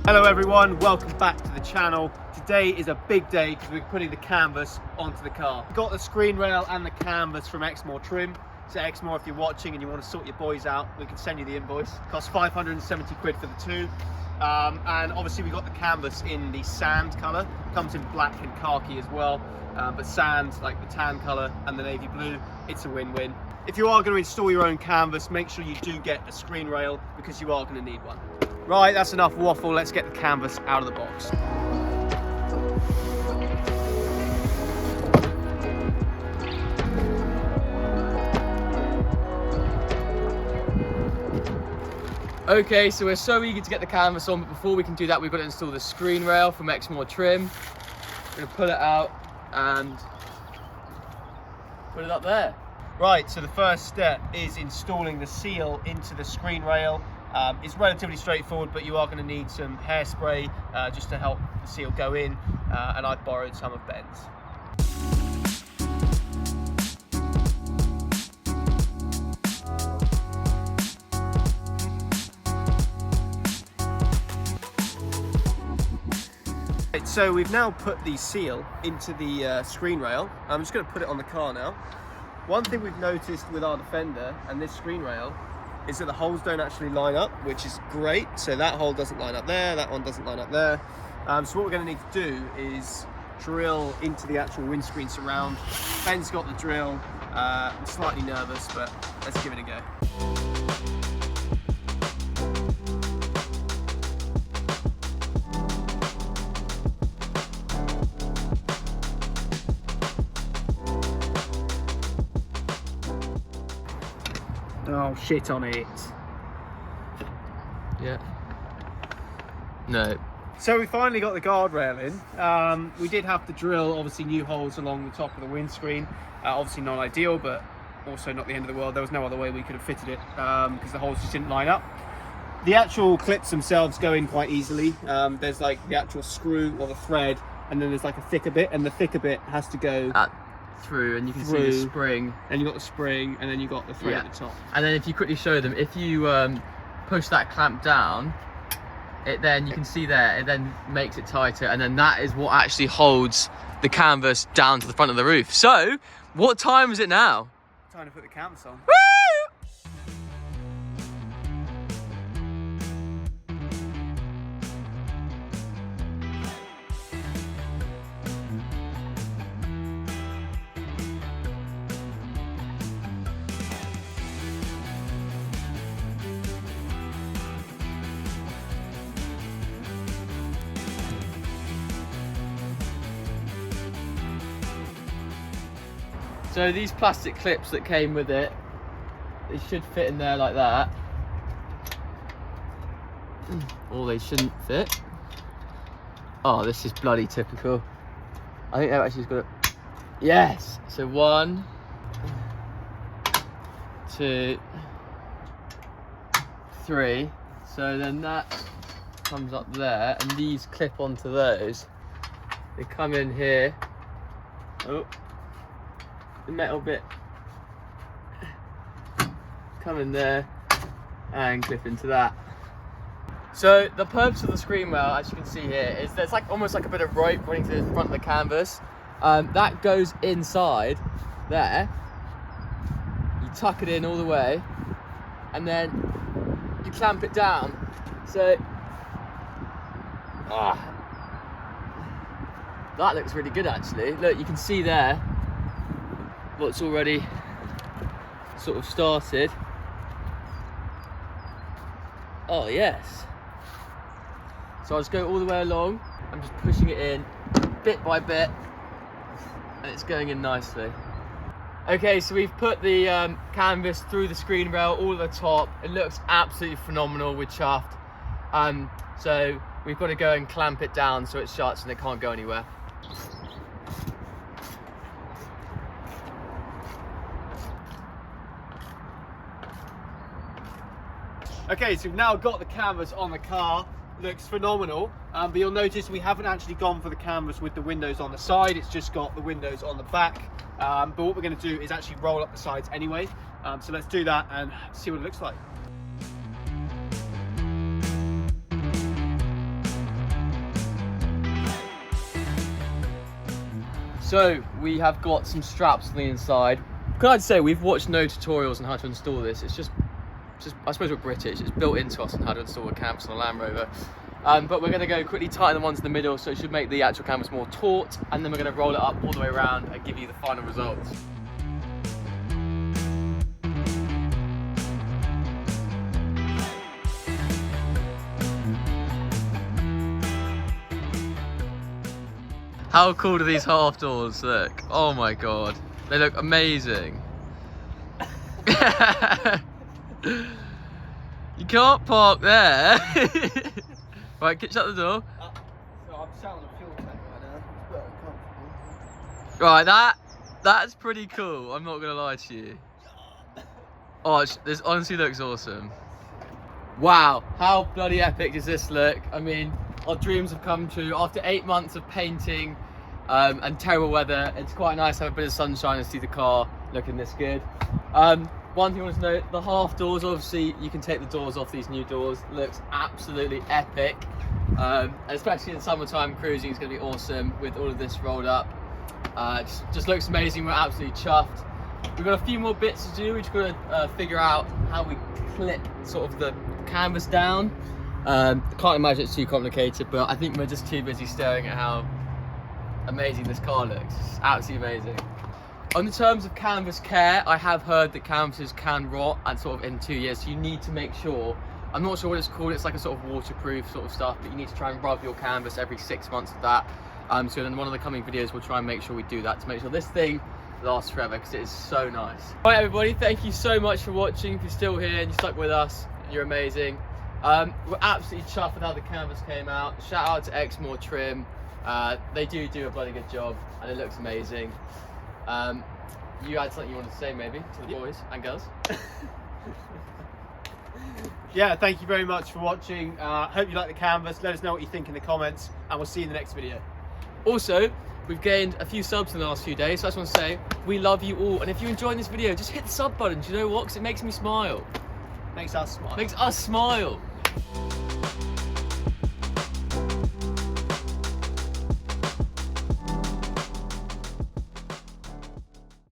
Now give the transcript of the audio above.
Hello everyone, welcome back to the channel. Today is a big day because we're putting the canvas onto the car. We've got the screen rail and the canvas from Exmoor Trim. So Exmoor, if you're watching and you want to sort your boys out, we can send you the invoice. It costs 570 quid for the two. And obviously we got the canvas in the sand colour. Comes in black and khaki as well. But sand, like the tan colour and the navy blue, it's a win-win. If you are going to install your own canvas, make sure you do get a screen rail because you are going to need one. Right, that's enough waffle. Let's get the canvas out of the box. Okay, so we're so eager to get the canvas on, but before we can do that, we've got to install the screen rail from Exmoor Trim. We're going to pull it out and put it up there. Right, so the first step is installing the seal into the screen rail. It's relatively straightforward, but you are going to need some hairspray just to help the seal go in, and I've borrowed some of Ben's. So we've now put the seal into the screen rail. I'm just going to put it on the car now. One thing we've noticed with our Defender and this screen rail is that the holes don't actually line up, which is great. So that hole doesn't line up there, that one doesn't line up there. So what we're going to need to do is drill into the actual windscreen surround. Ben's got the drill. I'm slightly nervous, but let's give it a go. Oh, shit on it. Yeah. No. So we finally got the guardrail in. We did have to drill, obviously, new holes along the top of the windscreen. Obviously not ideal, but also not the end of the world. There was no other way we could have fitted it because the holes just didn't line up. The actual clips themselves go in quite easily. There's like the actual screw or the thread, and then there's like a thicker bit, and the thicker bit has to go through, and you can see the spring. And you've got the spring, and then you've got the thread at the top. And then if you quickly show them, if you push that clamp down, it then, you can see there, it then makes it tighter, and then that is what actually holds the canvas down to the front of the roof. So, what time is it now? Time to put the canvas on. Woo! So these plastic clips that came with it, they should fit in there like that. Or they shouldn't fit. Oh, this is bloody typical. I think they've actually got it. Yes! So 1, 2, 3. So then that comes up there, and these clip onto those. They come in here. Oh. The metal bit come in there and clip into that. So the purpose of the screen rail, as you can see here, is there's like almost like a bit of rope running to the front of the canvas. That goes inside there. You tuck it in all the way, and then you clamp it down. So that looks really good actually. Look, you can see there what's already sort of started. Oh yes. So I'll just go all the way along. I'm just pushing it in bit by bit, and it's going in nicely. Okay, so we've put the canvas through the screen rail all the top. It looks absolutely phenomenal with shaft. So we've got to go and clamp it down so it shuts and it can't go anywhere. Okay, so we've now got the canvas on the car. Looks phenomenal, but you'll notice we haven't actually gone for the canvas with the windows on the side. It's just got the windows on the back. But what we're going to do is actually roll up the sides anyway. So let's do that and see what it looks like. So we have got some straps on the inside. Can I say we've watched no tutorials on how to install this. It's just I suppose we're British. It's built into us on how to install a canvas on a Land Rover. But we're going to go quickly tighten the ones in the middle, so it should make the actual canvas more taut, and then we're going to roll it up all the way around and give you the final results. How cool do these half doors look? Oh my god, they look amazing. You can't park there. Right, shut the door. So I'm sat on a fuel tank right now. It's very comfortable. Right, that's pretty cool. I'm not gonna lie to you. Oh, this honestly looks awesome. Wow, how bloody epic does this look? I mean, our dreams have come true. After 8 months of painting and terrible weather, it's quite nice to have a bit of sunshine and see the car looking this good. One thing I want to note, the half doors, obviously you can take the doors off these new doors. Looks absolutely epic. And especially in summertime cruising, it's going to be awesome with all of this rolled up. Just looks amazing. We're absolutely chuffed. We've got a few more bits to do. We've just got to figure out how we clip sort of the canvas down. Can't imagine it's too complicated, but I think we're just too busy staring at how amazing this car looks. It's absolutely amazing. On the terms of canvas care, I have heard that canvases can rot and sort of in 2 years, so you need to make sure, I'm not sure what it's called, it's like a sort of waterproof sort of stuff, but you need to try and rub your canvas every 6 months of that. So in one of the coming videos, we'll try and make sure we do that to make sure this thing lasts forever, because it is so nice. Right everybody, thank you so much for watching. If you're still here and you stuck with us, you're amazing. We're absolutely chuffed with how the canvas came out. Shout out to Exmoor Trim. They do a bloody good job and it looks amazing. You had something you wanted to say maybe to the boys and girls? Yeah, thank you very much for watching. Hope you like the canvas. Let us know what you think in the comments, and we'll see you in the next video. Also, we've gained a few subs in the last few days, so I just want to say we love you all, and if you're enjoying this video, just hit the sub button. Do you know what? Because it makes me smile. Makes us smile. Makes us smile.